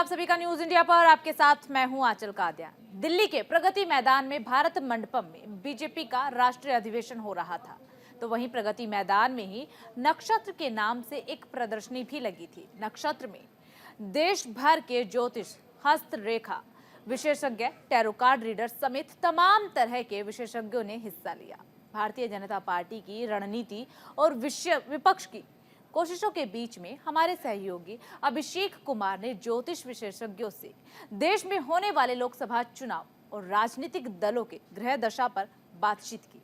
आप सभी का न्यूज इंडिया पर। आपके साथ मैं हूं आंचल कादियान। दिल्ली के प्रगति मैदान में भारत मंडपम में बीजेपी का राष्ट्रीय अधिवेशन हो रहा था, तो वहीं प्रगति मैदान में ही नक्षत्र के नाम से एक प्रदर्शनी भी लगी थी। नक्षत्र में देश भर के ज्योतिष, हस्तरेखा विशेषज्ञ, टैरो कार्ड रीडर समेत तमाम तरह के विशेषज्ञों ने हिस्सा लिया। भारतीय जनता पार्टी की रणनीति और विपक्ष की कोशिशों के बीच में हमारे सहयोगी अभिषेक कुमार ने ज्योतिष विशेषज्ञों से देश में होने वाले लोकसभा चुनाव और राजनीतिक दलों के ग्रह दशा पर बातचीत की।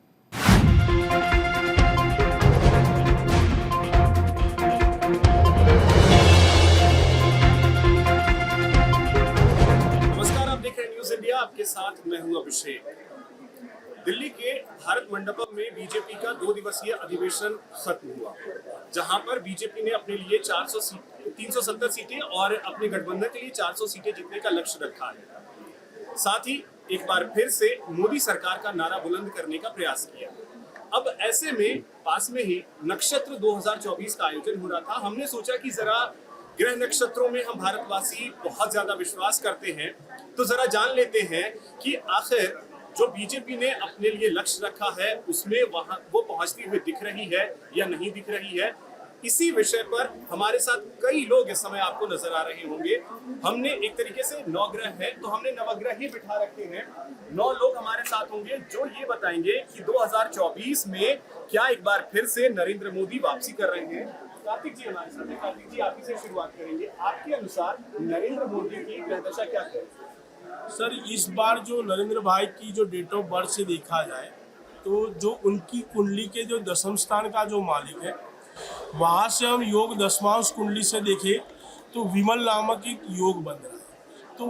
नमस्कार, आप देख रहे हैं न्यूज इंडिया। आपके साथ मैं हूं अभिषेक। दिल्ली के भारत मंडपम में बीजेपी का 2 दिवसीय अधिवेशन खत्म हुआ, जहां पर बीजेपी ने अपने लिए 370 सीटें और अपने गठबंधन के लिए 400 सीटें जीतने का लक्ष्य रखा है। साथ ही एक बार फिर से मोदी सरकार का नारा बुलंद करने का प्रयास किया। अब ऐसे में पास में ही नक्षत्र 2024 का आयोजन हो रहा था। हमने सोचा कि जरा ग्रह नक्षत्रों में हम भारतवासी बहुत ज्यादा विश्वास करते हैं, तो जरा जान लेते हैं कि आखिर जो बीजेपी ने अपने लिए लक्ष्य रखा है उसमें वहां वो पहुंचती हुई दिख रही है या नहीं दिख रही है। इसी विषय पर हमारे साथ कई लोग इस समय आपको नजर आ रहे होंगे। हमने एक तरीके से 9 ग्रह हैं, तो हमने नवग्रह ही बिठा रखे हैं। 9 लोग हमारे साथ होंगे जो ये बताएंगे कि 2024 में क्या एक बार फिर से नरेंद्र मोदी वापसी कर रहे हैं। कार्तिक जी हमारे साथ हैं। कार्तिक जी, आप ही से शुरुआत करेंगे। आपके अनुसार नरेंद्र मोदी की ग्रह दशा क्या है? सर, इस बार जो नरेंद्र भाई की जो डेट ऑफ बर्थ से देखा जाए तो जो उनकी कुंडली के जो दशम स्थान का जो मालिक है, वहाँ से हम योग दशमांश कुंडली से देखें तो विमल नामक एक योग बन रहा है। तो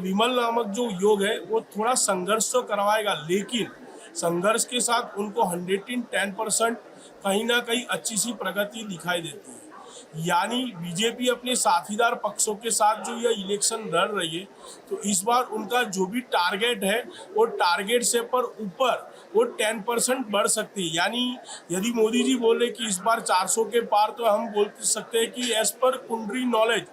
विमल नामक जो योग है वो थोड़ा संघर्ष तो करवाएगा, लेकिन संघर्ष के साथ उनको 110% कहीं ना कहीं अच्छी सी प्रगति दिखाई देती है। यानी बीजेपी अपने साथीदार पक्षों के साथ जो यह इलेक्शन लड़ रही है, तो इस बार उनका जो भी टारगेट है वो टारगेट से पर ऊपर वो 10% बढ़ सकती है। यानी यदि मोदी जी बोले कि इस बार 400 के पार, तो हम बोल सकते हैं कि एज पर कुंडली नॉलेज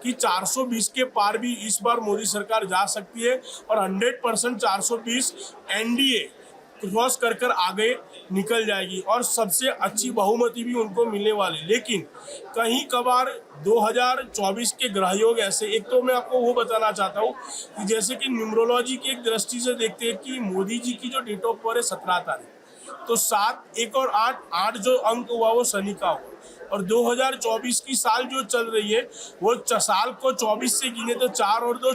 कि 420 के पार भी इस बार मोदी सरकार जा सकती है और 100% 420 एनडीए क्रॉस कर आगे निकल जाएगी और सबसे अच्छी बहुमति भी उनको मिलने वाली। लेकिन कहीं कभार 2024 के ग्रह योग ऐसे, एक तो मैं आपको वो बताना चाहता हूँ कि जैसे कि न्यूमरोलॉजी की एक दृष्टि से देखते हैं कि मोदी जी की जो डेट ऑफ बर्थ है 17 तारीख, तो 7, 1 और 8 जो अंक हुआ वो शनि का हुआ। और 2024 की साल जो चल रही है वो साल को 24 से गिने तो 4 और 2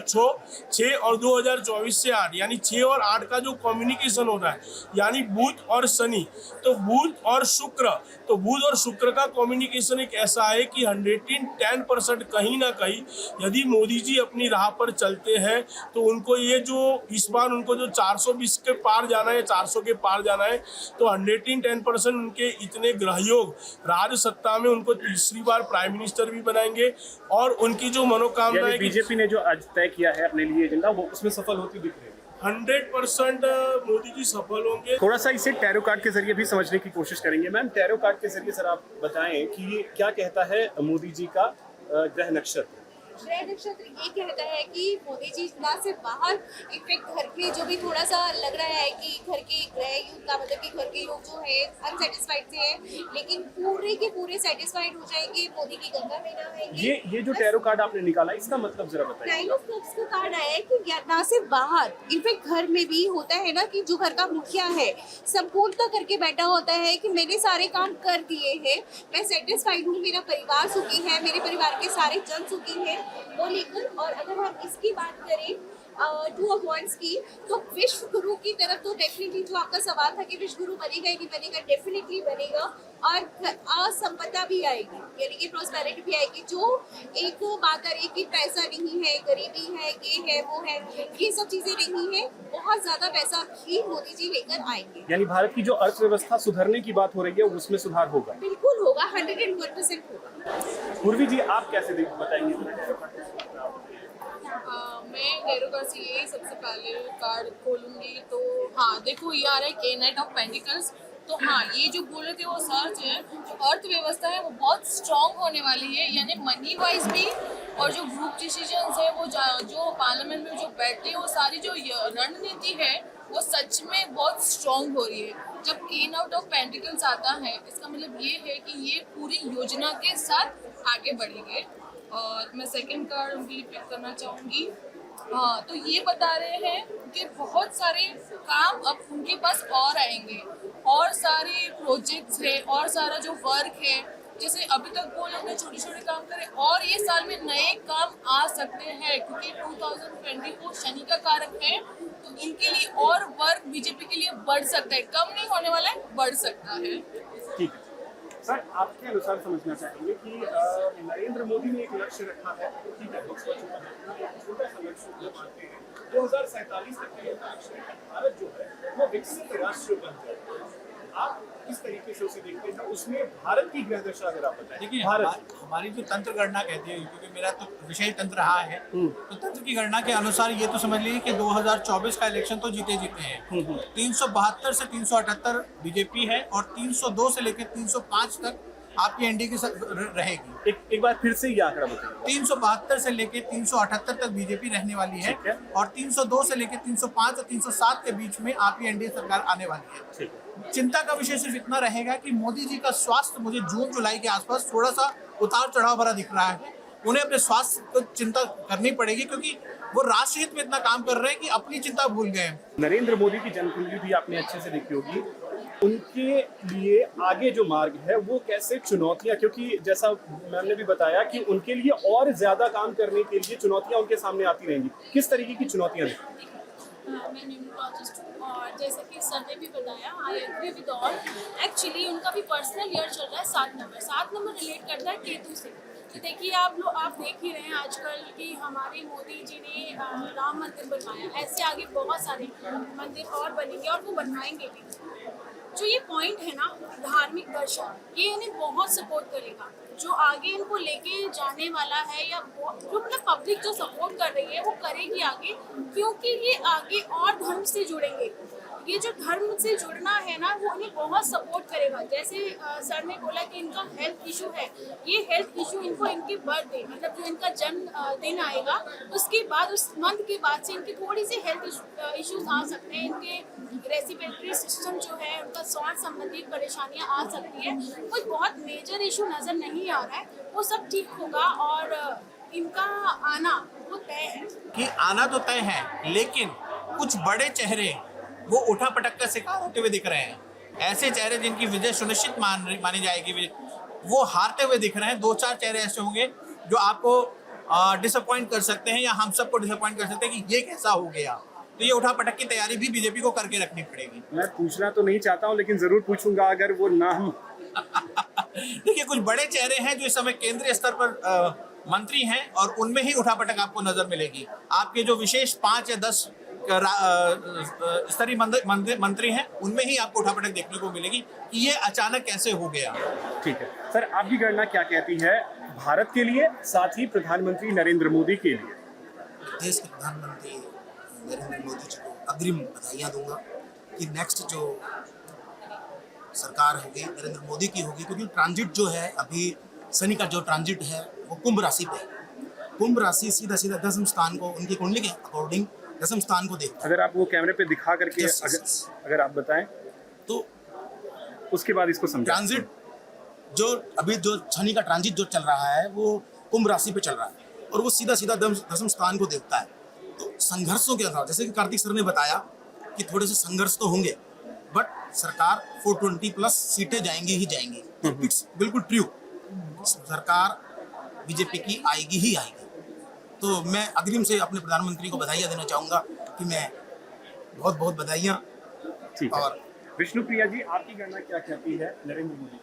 6 और 2024 से 8, यानी 6 और 8 का जो कम्युनिकेशन हो रहा है, यानी बुध और शनि, तो बुध और शुक्र का कम्युनिकेशन एक ऐसा है कि 110% कहीं ना कहीं यदि मोदी जी अपनी राह पर चलते हैं तो उनको ये जो इस बार उनको जो 420 के पार जाना है, 400 के पार जाना है, तो 110% उनके इतने ग्रह योग राज सत्ता में उनको तीसरी बार प्राइम मिनिस्टर भी बनाएंगे और उनकी जो मनोकामना है, बीजेपी ने जो आज तय किया है अपने लिए एजेंडा, वो उसमें सफल होती दिख रही है। 100% मोदी जी सफल होंगे। थोड़ा सा इसे टैरो कार्ड के जरिए भी समझने की कोशिश करेंगे। मैम, टैरो कार्ड के जरिए सर आप बताएं कि ये क्या कहता है मोदी जी का ग्रह नक्षत्र? ग्रह नक्षत्र ये कहता है कि मोदी जी ना सिर्फ बाहर, इनफेक्ट घर में जो भी थोड़ा सा लग रहा है कि घर के ग्रह योग का मतलब कि घर के लोग जो है अनसेटिस्फाइड से है, लेकिन पूरे के पूरे सेटिस्फाइड हो जाएंगे, मोदी की गंगा में नहाएंगे। ये जो टैरो कार्ड आपने निकाला, इसका मतलब जरा बताइए। 9 ऑफ कप्स का कार्ड आया है कि ना सिर्फ बाहर, इनफेक्ट घर में भी होता है ना कि जो घर का मुखिया है संपूर्णता करके बैठा होता है कि मैंने सारे काम कर दिए हैं, मैं सेटिस्फाइड हूँ, मेरा परिवार सुखी है, मेरे परिवार के सारे जन सुखी है, वो लेकर। और अगर हम इसकी बात करें 2 ऑफ वांड्स की, तो विश्व गुरु की तरफ तो डेफिनेटली जो आपका सवाल था कि विश्व गुरु बनेगा ही नहीं बनेगा, डेफिनेटली बनेगा और संपदा भी आएगी, यानी कि प्रॉस्पेरिटी भी आएगी। जो एक बात आ रही है कि पैसा नहीं है, गरीबी है, ये है वो है, ये सब चीजें नहीं है, बहुत ज्यादा पैसा भी मोदी जी लेकर आएंगे। यानी भारत की जो अर्थव्यवस्था सुधरने की बात हो रही है उसमें सुधार होगा। बिल्कुल होगा, 101% होगा। पूर्वी जी, आप कैसे बताएंगे? मैं टैरो कार्ड से सबसे पहले कार्ड खोलूंगी तो हाँ देखो, ये आ रहा है K नाइट ऑफ पेंटिकल्स। तो हाँ, ये जो बोल रहे थे वो सच है। जो अर्थव्यवस्था है वो बहुत स्ट्रांग होने वाली है, यानी मनी वाइज भी, और जो ग्रुप डिसीजंस है वो जो पार्लियामेंट में जो बैठे हैं, वो सारी जो रणनीति है वो सच में बहुत स्ट्रांग हो रही है। जब केन आउट ऑफ पेंटिकल्स आता है, इसका मतलब ये है कि ये पूरी योजना के साथ आगे बढ़ेंगे। और मैं सेकंड कार्ड भी पिक करना चाहूँगी। हाँ, तो ये बता रहे हैं कि बहुत सारे काम अब उनके पास और आएंगे, और सारे प्रोजेक्ट्स है, और सारा जो वर्क है, जैसे अभी तक वो लोग ने छोटे छोटे काम करे, और ये साल में नए काम आ सकते हैं, क्योंकि 2024 शनि का कारक है, तो इनके लिए और वर्क बीजेपी के लिए बढ़ सकता है, कम नहीं होने वाला है, बढ़ सकता है। ठीक है सर, आपके अनुसार समझना चाहेंगे कि नरेंद्र मोदी ने एक लक्ष्य रखा है, ठीक है, लोकसभा चुनाव में एक छोटा सा लक्ष्य वो मानते हैं 2047 तक का लक्ष्य है, भारत जो है वो विकसित राष्ट्र बन जाए। आप किस तरीके से उसे देखते हैं, उसमें भारत की गृह दशा अगर आप बताएं। देखिए, भारत हमारी जो तंत्र गणना कहती है, क्योंकि मेरा तो विषय तंत्र रहा है, तो तंत्र की गणना के अनुसार ये तो समझ लीजिए कि 2024 का इलेक्शन तो जीते हैं। 372 से 378 बीजेपी है, और 302 से लेकर 305 तक आपकी एनडीए की रहेगी। एक बार फिर से ये आंकड़ा बताइए। 372 से लेकर 378 तक बीजेपी रहने वाली है, और 302 से लेकर 305 और 307 के बीच में आपकी एनडीए सरकार आने वाली है। ठीक है। चिंता का विषय सिर्फ इतना रहेगा कि मोदी जी का स्वास्थ्य मुझे जून जुलाई के आसपास थोड़ा सा उतार चढ़ाव भरा दिख रहा है। उन्हें अपने स्वास्थ्य को चिंता करनी पड़ेगी, क्योंकि वो राष्ट्रहित में इतना काम कर रहे हैं कि अपनी चिंता भूल गए हैं। नरेंद्र मोदी की जनकुंडली भी आपने अच्छे से देखी होगी, उनके लिए आगे जो मार्ग है वो कैसे चुनौतियां, क्योंकि जैसा मैंने भी बताया कि उनके लिए और ज्यादा काम करने के लिए चुनौतियां उनके सामने आती रहेंगी। किस तरीके की चुनौतियां हैं? मैं न्यूरोलॉजिस्ट हूँ, और जैसे कि सर ने भी बताया, I agree with all. Actually उनका भी पर्सनल ईयर चल रहा है 7 नंबर रिलेट करता है केतु से। तो देखिए, आप देख ही रहे हैं आजकल कि हमारे मोदी जी ने राम मंदिर बनवाया, ऐसे आगे बहुत सारे मंदिर और बनेंगे, और वो बनवाएंगे भी। जो ये पॉइंट है ना, धार्मिक दर्शन, ये इन्हें बहुत सपोर्ट करेगा। जो आगे इनको लेके जाने वाला है, या जो मतलब पब्लिक जो सपोर्ट कर रही है वो करेगी आगे, क्योंकि ये आगे और धर्म से जुड़ेंगे। ये जो धर्म से जुड़ना है ना, वो इन्हें बहुत सपोर्ट करेगा। जैसे सर ने बोला कि इनका हेल्थ इशू है, ये हेल्थ इशू इनको इनके बर्थडे, मतलब जो इनका जन्मदिन आएगा उसके बाद, उस मंथ के बाद से इनकी थोड़ी सी हेल्थ इश्यूज आ सकते हैं। इनके रेस्पिरेटरी सिस्टम जो है, उनका श्वास संबंधी परेशानियां आ सकती है। कुछ बहुत मेजर इशू नज़र नहीं आ रहा है, वो सब ठीक होगा, और इनका आना वो तय है। कि आना तो तय है, लेकिन कुछ बड़े चेहरे वो उठा पटक का शिकार होते हुए दिख रहे हैं। ऐसे चेहरे जिनकी विजय सुनिश्चित मानी जाएगी, वो हारते हुए दिख रहे हैं। 2-4 चेहरे ऐसे होंगे जो आपको डिसअपॉइंट कर सकते हैं, या हम सबको डिसअपॉइंट कर सकते हैं कि ये कैसा हो गया। तो ये उठा पटक की तैयारी भी बीजेपी को करके रखनी पड़ेगी। मैं पूछना तो नहीं चाहता हूँ, लेकिन जरूर पूछूंगा अगर वो नाम देखिए, कुछ बड़े चेहरे हैं जो इस समय केंद्रीय स्तर पर मंत्री हैं, और उनमें ही उठापटक आपको नजर मिलेगी। आपके जो विशेष 5 या 10 स्तरीय मंत्री हैं, उनमें ही आपको उठापटक देखने को मिलेगी कि ये अचानक कैसे हो गया। ठीक है सर, आपकी गणना क्या कहती है भारत के लिए, साथ ही प्रधानमंत्री नरेंद्र मोदी के लिए? देश के प्रधानमंत्री नरेंद्र मोदी जी को अग्रिम बधाइयाँ दूंगा कि नेक्स्ट जो सरकार होगी नरेंद्र मोदी की होगी, क्योंकि ट्रांजिट जो है अभी शनि का जो ट्रांजिट है वो कुंभ राशि पे है। कुंभ राशि सीधा सीधा दसम स्थान को, उनकी कुंडली के अकॉर्डिंग दसम स्थान को देखता है। अगर आप वो कैमरे पे दिखा करके Yes, yes, yes. अगर आप बताएं तो उसके बाद इसको समझें। ट्रांजिट जो अभी जो शनि का ट्रांजिट जो चल रहा है वो कुंभ राशि पे चल रहा है, और वो सीधा सीधा दसम स्थान को देखता है। तो संघर्षों के अभाव, जैसे कि कार्तिक सर ने बताया कि थोड़े से संघर्ष तो होंगे, बट सरकार 420+ सीटें जाएंगी ही जाएंगी। इट्स बिल्कुल ट्रू, सरकार बीजेपी की आएगी ही आएगी। तो मैं अग्रिम से अपने प्रधानमंत्री को बधाइयाँ देना चाहूँगा कि मैं बहुत बहुत बधाइयाँ। ठीक है। और विष्णुप्रिया जी, आपकी गणना क्या कहती है नरेंद्र मोदी की?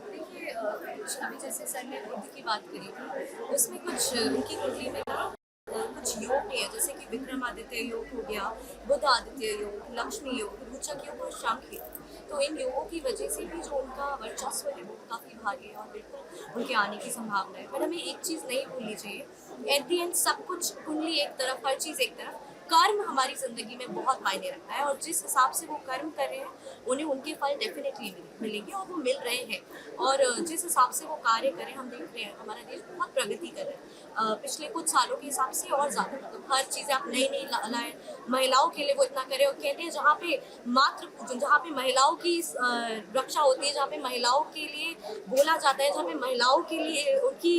देखिए, अभी जैसे सर ने मोदी की बात करी थी, उसमें कुछ उनकी कुंडली में ना कुछ योग नहीं है, जैसे कि विक्रमादित्य योग हो गया, बुध आदित्य योग, लक्ष्मी योग, रोचक योग और शंख योग। तो इन योगों की वजह से भी जो उनका वर्चस्व है वो काफ़ी भारी है, और बिल्कुल उनके आने की संभावना है। पर हमें एक चीज़ नहीं भूलनी चाहिए, एट दी एंड सब कुछ कुंडली एक तरफ, हर चीज़ एक तरफ, कर्म हमारी जिंदगी में बहुत मायने रखता है और जिस हिसाब से वो कर्म कर रहे हैं उन्हें उनके फल डेफिनेटली मिलेंगे और वो मिल रहे हैं। और जिस हिसाब से वो कार्य करें हम देख रहे हैं हमारा देश बहुत प्रगति कर रहा है पिछले कुछ सालों के हिसाब से और ज़्यादा। मतलब हर चीज़ें आप नई नई लाए, महिलाओं के लिए वो इतना करे। और कहते हैं जहाँ पे मातृ पूजन, जहाँ पे महिलाओं की रक्षा होती है, जहाँ पे महिलाओं के लिए बोला जाता है, जहाँ पे महिलाओं के लिए उनकी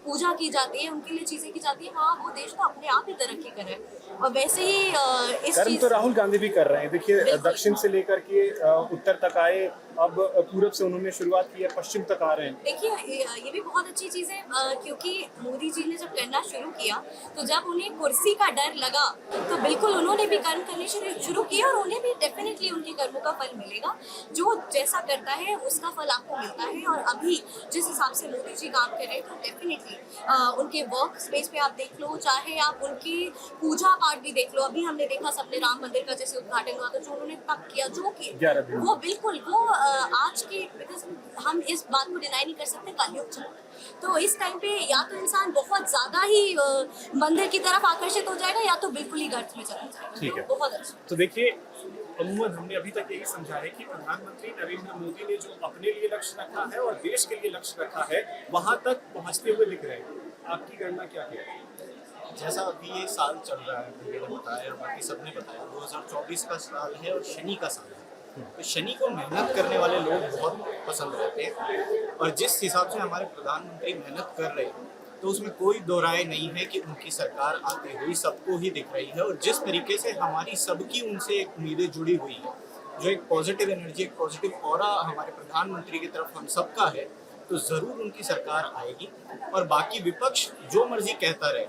पूजा की जाती है, उनके लिए चीज़ें की जाती है, वहाँ वो देश तो अपने आप ही तरक्की कर रहा है। और वैसे ही इस कर्म चीज तो राहुल गांधी भी कर रहे हैं। देखिए, बिल्कुल। दक्षिण से लेकर के उत्तर तक आए, अब पूरब से उन्होंने शुरुआत की है, पश्चिम तक आ रहे हैं। देखिए ये भी बहुत अच्छी चीज़ है क्योंकि मोदी जी ने जब करना शुरू किया तो जब उन्हें कुर्सी का डर लगा तो बिल्कुल उन्होंने भी कर्म करने शुरू किया और उन्हें भी डेफिनेटली उनके कर्मों का फल मिलेगा। जो जैसा करता है उसका फल आपको मिलता है। और अभी जिस हिसाब से मोदी जी काम कर रहे हैं तो डेफिनेटली उनके वर्क स्पेस पे आप देख लो, चाहे आप उनकी पूजा पाठ भी देख लो। अभी हमने देखा सबने राम मंदिर का जैसे उद्घाटन हुआ तो जो उन्होंने तब किया, जो किया वो बिल्कुल वो आज के, बिकॉज हम इस बात को डिनाई नहीं कर सकते, कलयुग चल रहा है। तो इस टाइम पे या तो इंसान बहुत ज्यादा ही मंदिर की तरफ आकर्षित हो जाएगा या तो बिल्कुल ही गर्त में चला जाएगा। ठीक है। तो बहुत अच्छा। तो देखिए, अमूमन हमने अभी तक यही समझा है कि प्रधानमंत्री नरेंद्र मोदी ने जो अपने लिए लक्ष्य रखा है और देश के लिए लक्ष्य रखा है वहां तक पहुंचते हुए दिख रहे हैं। आपकी गणना क्या है? जैसा अभी ये साल चल रहा है, मैंने बताया और बाकी सबने बताया, 2024 का साल है और शनि का साल है। तो शनि को मेहनत करने वाले लोग बहुत पसंद रहते हैं और जिस हिसाब से हमारे प्रधानमंत्री मेहनत कर रहे हैं तो उसमें कोई दो राय नहीं है कि उनकी सरकार आती हुई सबको ही दिख रही है। और जिस तरीके से हमारी सबकी उनसे एक उम्मीदें जुड़ी हुई है, जो एक पॉजिटिव एनर्जी, एक पॉजिटिव ऑरा हमारे प्रधानमंत्री की तरफ हम सबका है, तो ज़रूर उनकी सरकार आएगी। और बाकी विपक्ष जो मर्जी कहता रहे,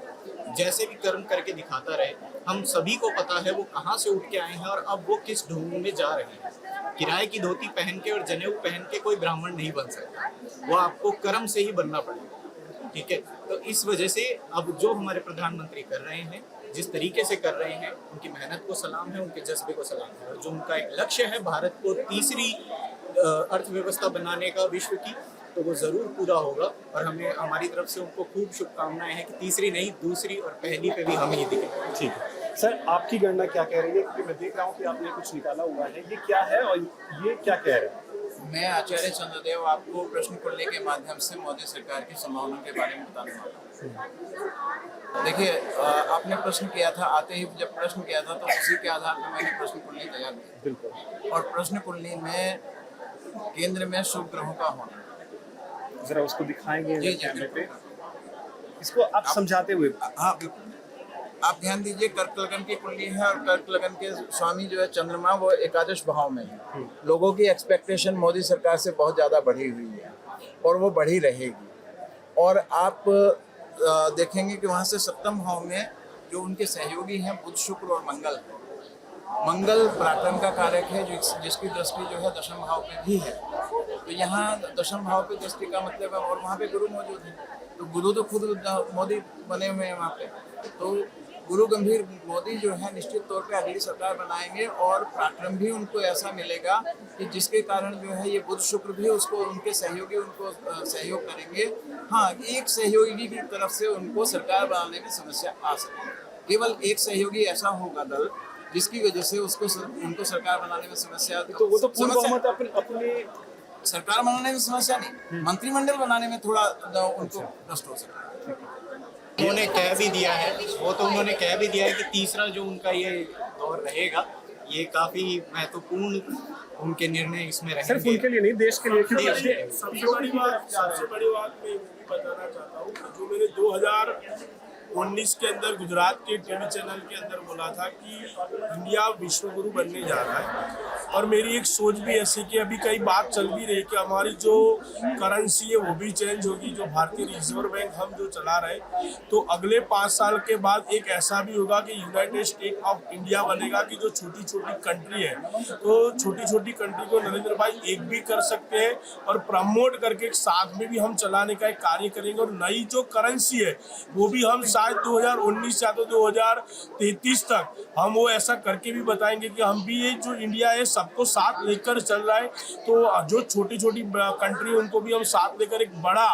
जैसे भी कर्म करके दिखाता रहे, हम सभी को पता है वो कहाँ से उठ के आए हैं और अब वो किस ढोंग में जा रहे हैं। किराए की धोती पहन के और जनेऊ पहन के कोई ब्राह्मण नहीं बन सकता, वो आपको कर्म से ही बनना पड़ेगा। ठीक है, तो इस वजह से अब जो हमारे प्रधानमंत्री कर रहे हैं, जिस तरीके से कर रहे हैं, उनकी मेहनत को सलाम है, उनके जज्बे को सलाम है। और जो उनका एक लक्ष्य है भारत को तीसरी अर्थव्यवस्था बनाने का विश्व की, तो वो ज़रूर पूरा होगा। और हमें हमारी तरफ से उनको खूब शुभकामनाएं हैं कि तीसरी नहीं, दूसरी और पहली पे भी हम ही दिखें। ठीक है सर, आपकी गणना क्या कह रही है? क्योंकि मैं देख रहा हूँ कि आपने कुछ निकाला हुआ है, ये क्या है और ये क्या कह रहे हैं? मैं आचार्य चंद्रदेव आपको प्रश्न कुल्ली के माध्यम से मोदी सरकार की संभावनाओं के बारे में बताने वाला हूँ। देखिए, आपने प्रश्न किया था, आते ही जब प्रश्न किया था तो उसी के आधार पर मैंने प्रश्न कुल्ली तैयार की। बिल्कुल। और प्रश्न कुल्ली में केंद्र में शुभ ग्रहों का होना, जरा उसको दिखाएंगे जी, कैमरे पे, इसको आप समझाते हुए। हाँ बिल्कुल, आप ध्यान दीजिए, कर्क लगन की कुंडली है और कर्क लगन के स्वामी जो है चंद्रमा, वो एकादश भाव में है। लोगों की एक्सपेक्टेशन मोदी सरकार से बहुत ज़्यादा बढ़ी हुई है और वो बढ़ी रहेगी। और आप देखेंगे कि वहाँ से सप्तम भाव में जो उनके सहयोगी हैं बुध, शुक्र और मंगल है। मंगल पराक्रम का कारक है, जिसकी दृष्टि जो है दशम भाव पे भी है। तो यहाँ दशम भाव पे दृष्टि का मतलब है, और वहाँ पे गुरु मौजूद है। तो गुरु तो खुद मोदी बने हुए हैं वहाँ पे। तो गुरु गंभीर मोदी जो है निश्चित तौर पे अगली सरकार बनाएंगे और पराक्रम भी उनको ऐसा मिलेगा कि जिसके कारण जो है ये बुध शुक्र भी उसको, उनके सहयोगी उनको सहयोग करेंगे। हाँ, एक सहयोगी की तरफ से उनको सरकार बनाने में समस्या आ सकती है। केवल एक सहयोगी ऐसा होगा दल जिसकी वजह से उनको सरकार बनाने में समस्या, तो वो तो पूर्ण बहुमत अपने सरकार बनाने में समस्या नहीं, मंत्रिमंडल बनाने में थोड़ा उनको कष्ट हो सकता है। उन्होंने कह भी दिया है, वो तो उन्होंने कह भी दिया है कि तीसरा जो उनका ये दौर रहेगा, ये काफी महत्वपूर्ण उनके निर्णय इसमें रहेंगे। सिर्फ उनके लिए नहीं, देश के लिए। सबसे बड़ी बात मैं ये भी बताना चाहता हूँ, जो मैंने 2019 के अंदर गुजरात के टीवी चैनल के अंदर बोला था कि इंडिया विश्व गुरु बनने जा रहा है। और मेरी एक सोच भी ऐसी कि अभी कई बात चल भी रही है कि हमारी जो करेंसी है वो भी चेंज होगी, जो भारतीय रिजर्व बैंक हम जो चला रहे हैं, तो अगले 5 साल के बाद एक ऐसा भी होगा कि यूनाइटेड स्टेट ऑफ इंडिया बनेगा कि जो छोटी छोटी कंट्री है, तो छोटी छोटी कंट्री को नरेंद्र भाई एक भी कर सकते हैं और प्रमोट करके एक साथ में भी हम चलाने का एक कार्य करेंगे। और नई जो करेंसी है वो भी हम शायद 2019 या तो 2033 तक हम वो ऐसा करके भी बताएंगे कि हम भी ये जो इंडिया है सबको साथ लेकर चल रहा है। तो जो छोटी छोटी कंट्री उनको भी हम साथ लेकर एक बड़ा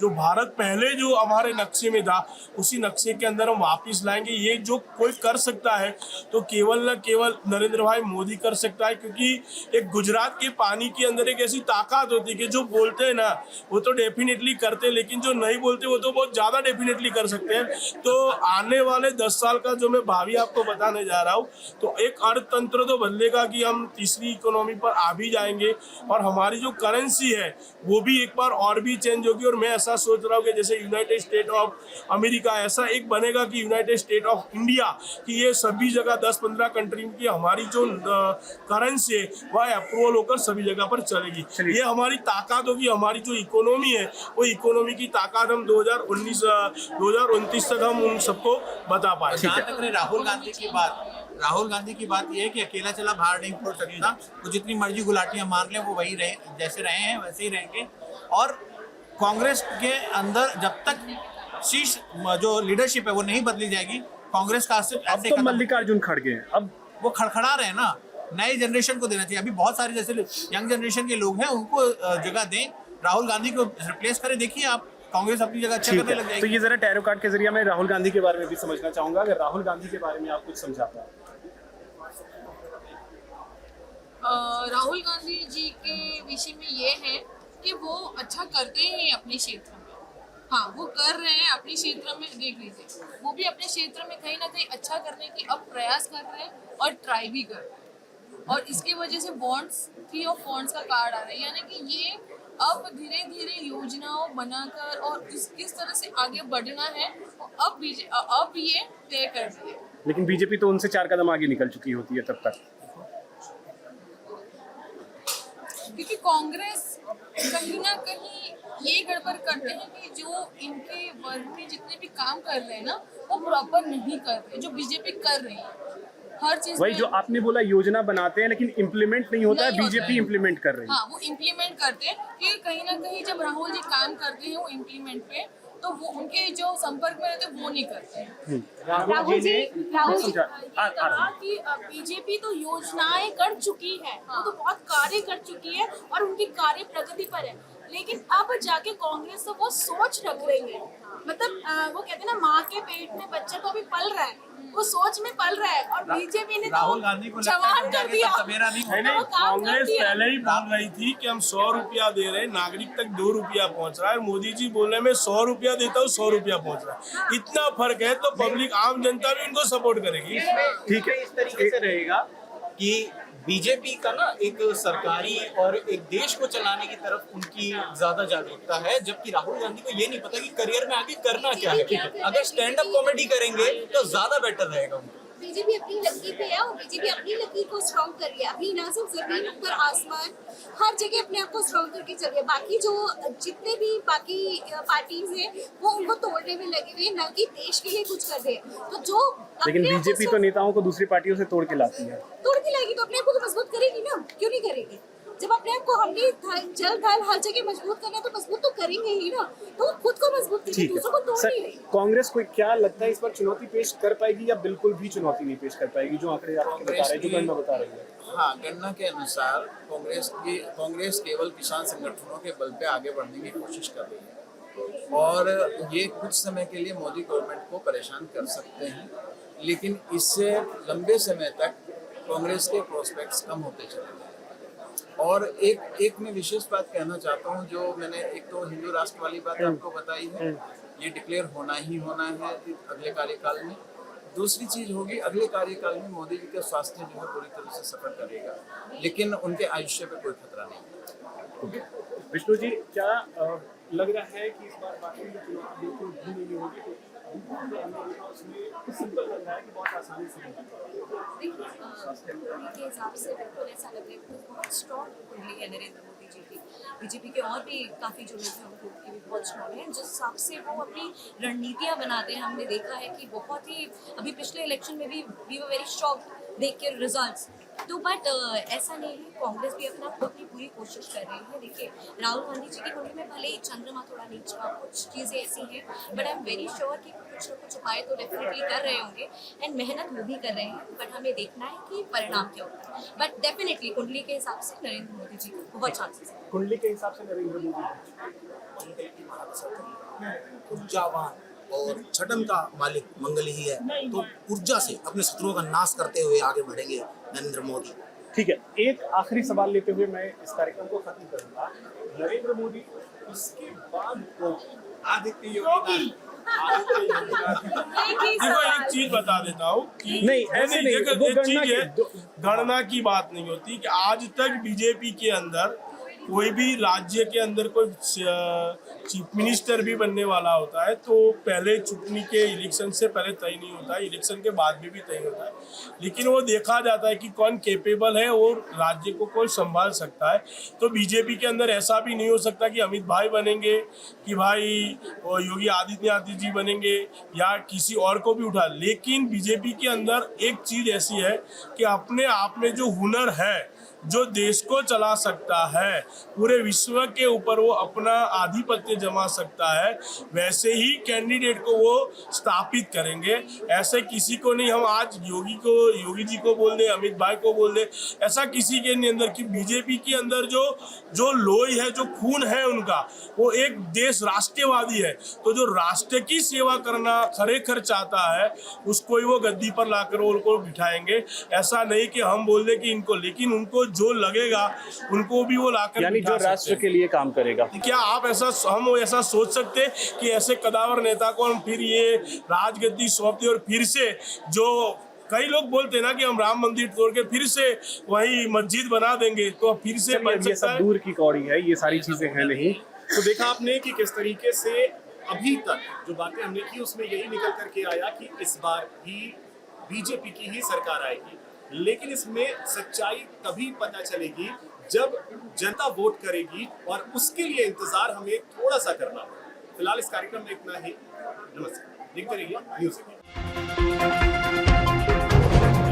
जो भारत पहले जो हमारे नक्शे में था उसी नक्शे के अंदर हम वापस लाएंगे। ये जो कोई कर सकता है तो केवल न केवल नरेंद्र भाई मोदी कर सकता है, क्योंकि एक गुजरात के पानी के अंदर एक ऐसी ताकत होती है कि जो बोलते हैं ना वो तो डेफिनेटली करते हैं, लेकिन जो नहीं बोलते वो तो बहुत ज़्यादा डेफिनेटली कर सकते हैं। तो आने वाले 10 साल का जो मैं भावी आपको बताने जा रहा हूँ, तो एक अर्थतंत्र तो बदलेगा कि हम तीसरी इकोनॉमी पर आ भी जाएंगे और हमारी जो करेंसी है वो भी एक बार और भी चेंज होगी। और मैं ऐसा सोच रहा हूँ कि जैसे यूनाइटेड स्टेट ऑफ अमेरिका ऐसा एक बनेगा कि यूनाइटेड स्टेट ऑफ इंडिया, कि ये सभी जगह 10-15 कंट्री की हमारी जो करेंसी है वह अप्रूवल होकर सभी जगह पर चलेगी। ये हमारी ताकत होगी, हमारी जो इकोनॉमी है वो इकोनॉमी की ताकत हम 2029 तक हम उन सबको बता पाए। जहाँ तक रही राहुल गांधी की बात ये है कि अकेला चला बाहर नहीं फोड़ सकता। वो जितनी मर्जी गुलाटियां मार लें वो वही रहे, जैसे रहे हैं वैसे ही रहेंगे। और कांग्रेस के अंदर जब तक शीर्ष जो लीडरशिप है वो नहीं बदली जाएगी, कांग्रेस का सिर्फ अब तो मल्लिकार्जुन खड़गे हैं, अब वो खड़खड़ा रहे हैं ना, नई जनरेशन को देना चाहिए। अभी बहुत सारे जैसे यंग जनरेशन के लोग हैं उनको जगह दें, राहुल गांधी को रिप्लेस करें। देखिए आप कांग्रेस अपनी जगह अच्छा करने लग जाएगी। तो ये जरा टैरो कार्ड के जरिए मैं राहुल गांधी के बारे में भी समझना चाहूंगा, अगर राहुल गांधी के बारे में आप कुछ समझा पाए। राहुल गांधी जी के विषय में ये है कि वो अच्छा करते हैं अपने क्षेत्र में। हाँ, वो कर रहे हैं अपने क्षेत्र में, देख लीजिए वो भी अपने क्षेत्र में कहीं ना कहीं अच्छा करने की अब प्रयास कर रहे हैं और ट्राई भी कर रहे हैं। और इसकी वजह से बॉन्ड्स फ्री ऑफ बॉन्ड्स का कार्ड आ रहा है, यानी कि ये अब धीरे धीरे योजनाओं बनाकर और किस तरह से आगे बढ़ना है अब ये तय कर रही है। लेकिन बीजेपी तो उनसे 4 कदम आगे निकल चुकी होती है तब तक, क्योंकि कांग्रेस कहीं ना कहीं ये गड़बड़ करते हैं कि जो इनके वर्ग में जितने भी काम कर रहे हैं ना वो प्रॉपर नहीं कर रहे, जो बीजेपी कर रही है हर चीज। वही जो आपने बोला योजना बनाते हैं लेकिन इम्प्लीमेंट नहीं होता है, बीजेपी इम्प्लीमेंट कर रही है। हाँ, वो इम्प्लीमेंट करते हैं कि कहीं ना कहीं जब राहुल जी काम करते हैं वो इम्प्लीमेंट पे, तो वो उनके जो संपर्क में रहते हैं वो नहीं करते हैं। राहुल जी कहा कि बीजेपी तो योजनाएं कर चुकी है, वो तो बहुत कार्य कर चुकी है और उनकी कार्य प्रगति पर है, लेकिन अब जाके कांग्रेस तो वो सोच रख रही है। मतलब वो कहते हैं ना, माँ के पेट में बच्चा तो अभी पल रहा है, वो सोच में पल रहा है, और बीजेपी ने राहुल गांधी को जवान कर दिया। नहीं, कांग्रेस पहले ही बोल रही थी कि हम 100 रुपया दे रहे हैं, नागरिक तक 2 रुपया पहुंच रहा है। मोदी जी बोल रहे हैं मैं 100 रुपया देता हूँ, 100 रुपया पहुंच रहा है। इतना फर्क है, तो पब्लिक आम जनता भी उनको सपोर्ट करेगी। ठीक है, इस तरीके से रहेगा कि बीजेपी का ना एक सरकारी और एक देश को चलाने की तरफ उनकी ज्यादा जागरूकता है, जबकि राहुल गांधी को ये नहीं पता कि करियर में आगे करना क्या है। अगर स्टैंड अप कॉमेडी करेंगे तो ज्यादा बेटर रहेगा उनको। बीजेपी अपनी लकीर पे है और बीजेपी अपनी लकीर को स्ट्रॉन्ग कर रही है, अपनी ना सिर्फ जमीन ऊपर आसमान हर जगह अपने आप को स्ट्रॉन्ग करके चल रही है। बाकी जो जितने भी बाकी पार्टीज हैं वो उनको तोड़ने में लगे हुए हैं, ना कि देश के लिए कुछ कर रहे हैं। तो जो लेकिन बीजेपी तो नेताओं को दूसरी पार्टियों से तोड़ के लाती है, तोड़ के लाएगी तो अपने आप को तो मजबूत करेगी ना, क्यों नहीं करेगी? जब अपने आप को हमने जल थल हर जगह मजबूत करना है तो मजबूत तो करेंगे ही ना, तो खुद को मजबूत करेंगे, दूसरों को तोड़ नहीं रही। कांग्रेस को क्या लगता है इस बार चुनौती पेश कर पाएगी या बिल्कुल भी चुनौती नहीं पेश कर पाएगी, जो आंकड़े आपको बता रहे हैं, जो गणना बता रही है? हाँ, गणना के अनुसार कांग्रेस केवल किसान संगठनों के बल पे आगे बढ़ने की कोशिश कर रही है और ये कुछ समय के लिए मोदी गवर्नमेंट को परेशान कर सकते हैं, लेकिन इससे लंबे समय तक कांग्रेस के प्रोस्पेक्ट्स कम होते चले गए। और एक मैं विशेष बात कहना चाहता हूँ, जो मैंने एक तो हिंदू राष्ट्र वाली बात आपको बताई है, ये डिक्लेयर होना ही होना है अगले कार्यकाल में। दूसरी चीज होगी, अगले कार्यकाल में मोदी जी का स्वास्थ्य जो है पूरी तरह से सफर करेगा, लेकिन उनके आयुष्य पे कोई खतरा नहीं। विष्णु जी, क्या लग रहा है कि इस बार बाकी की चुनौती बिल्कुल भी नहीं होगी? सिंपल लग रहा है कि बहुत आसानी से के हिसाब से बिल्कुल ऐसा लग रहा है कि बहुत स्ट्रॉन्ग कुंडली है नरेंद्र मोदी जी की। बीजेपी के और भी काफ़ी जो लोग हैं उनकी भी बहुत स्ट्रॉन्ग है, जिस हिसाब से वो अपनी रणनीतियाँ बनाते हैं। हमने देखा है कि बहुत ही अभी पिछले इलेक्शन में भी वी वर वेरी शॉक्ड देख के रिजल्ट्स तो बट ऐसा नहीं है, कांग्रेस भी अपनी पूरी कोशिश कर रही है। देखिए राहुल गांधी जी की कुंडली में भले ही चंद्रमा थोड़ा नीचा, कुछ चीज़ें ऐसी हैं, but I am very sure कि कुछ ना कुछ उपाय तो डेफिनेटली कर रहे होंगे एंड मेहनत वो भी कर रहे हैं, बट हमें देखना है कि परिणाम क्या होता है। बट डेफिनेटली कुंडली के हिसाब से नरेंद्र मोदी जी को बहुत चांसेस है। कुंडली के हिसाब से नरेंद्र मोदी ऊर्जावान और छठम का मालिक मंगल ही है, तो ऊर्जा से अपने शत्रुओं का नाश करते हुए आगे बढ़ेंगे नरेंद्र मोदी। ठीक है, एक आखिरी सवाल लेते हुए मैं इस कार्यक्रम को खत्म करूंगा। नरेंद्र मोदी, उसके बाद आदित्य योगी देखो एक चीज बता देता हूँ कि नहीं, ऐसे नहीं, देखो, वो एक गणना चीज है, की- गणना की बात नहीं होती कि आज तक बीजेपी के अंदर कोई भी राज्य के अंदर कोई चीफ मिनिस्टर भी बनने वाला होता है तो पहले चुनाव के इलेक्शन से पहले तय नहीं होता है, इलेक्शन के बाद भी तय होता है, लेकिन वो देखा जाता है कि कौन कैपेबल है और राज्य को कौन संभाल सकता है। तो बीजेपी के अंदर ऐसा भी नहीं हो सकता कि अमित भाई बनेंगे, कि भाई योगी आदित्यनाथ जी बनेंगे या किसी और को भी उठा, लेकिन बीजेपी के अंदर एक चीज ऐसी है कि अपने आप में जो हुनर है, जो देश को चला सकता है, पूरे विश्व के ऊपर वो अपना आधिपत्य जमा सकता है, वैसे ही कैंडिडेट को वो स्थापित करेंगे। ऐसे किसी को नहीं हम आज योगी जी को बोल दे, अमित भाई को बोल दे, ऐसा किसी के नहीं अंदर। कि बीजेपी के अंदर जो लोही है, जो खून है उनका, वो एक देश राष्ट्रवादी है। तो जो राष्ट्र की सेवा करना खरेखर चाहता है, उसको ही वो गद्दी पर लाकर उनको बिठाएंगे। ऐसा नहीं कि हम बोल दे कि इनको, लेकिन उनको जो लगेगा उनको भी वो लाकर, यानी जो राष्ट्र के लिए काम करेगा। क्या आप हम ऐसा सोच सकते कि ऐसे कदावर नेता को हम फिर ये राजगद्दी सौंपते और फिर से, जो कई लोग बोलते हैं ना कि हम राम मंदिर तोड़ के फिर से वही मस्जिद बना देंगे, तो फिर से बन ये सकता सब है। दूर की कौड़ी है, ये सारी चीजें हैं नहीं। तो देखा आपने कि किस तरीके से अभी तक जो बातें हमने की उसमें यही निकल करके आया कि इस बार भी बीजेपी की ही सरकार आएगी, लेकिन इसमें सच्चाई तभी पता चलेगी जब जनता वोट करेगी, और उसके लिए इंतजार हमें थोड़ा सा करना होगा। फिलहाल इस कार्यक्रम में इतना ही। नमस्कार, देखते रहिए न्यूज़ 18।